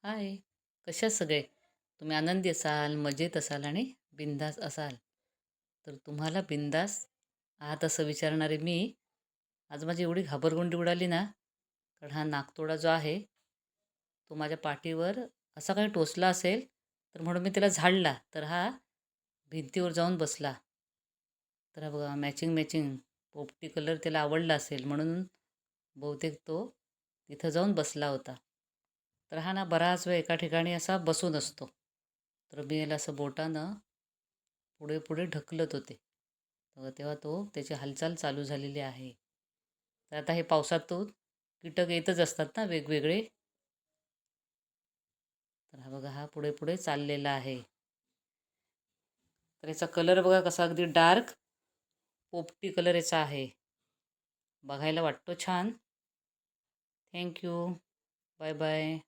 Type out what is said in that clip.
हाय, कशा सगळे? तुम्ही आनंदी असाल, मजेत असाल आणि बिंदास असाल. तर तुम्हाला बिंदास आहात असं विचारणारे मी, आज माझी एवढी घाबरगुंडी उडाली ना, कारण हा नाकतोडा जो आहे, तो माझ्या पाठीवर असा काही टोचला असेल, तर म्हणून मी त्याला झाडला, तर हा भिंतीवर जाऊन बसला. तर हा बघा मॅचिंग मॅचिंग पोपटी कलर त्याला आवडला असेल, म्हणून बहुतेक तो तिथं जाऊन बसला होता. तर हा ना बराच वेळ एका ठिकाणी असा बसून असतो. तर मी याला असं बोटानं पुढे पुढे ढकलत होते. तेव्हा तो त्याची हालचाल चालू झालेली आहे. तर आता हे पावसातून कीटक येतच असतात ना वेगवेगळे. तर हा बघा हा पुढे पुढे चाललेला आहे. तर याचा कलर बघा कसा अगदी डार्क पोपटी कलर याचा आहे. बघायला वाटतो छान. थँक्यू. Bye bye.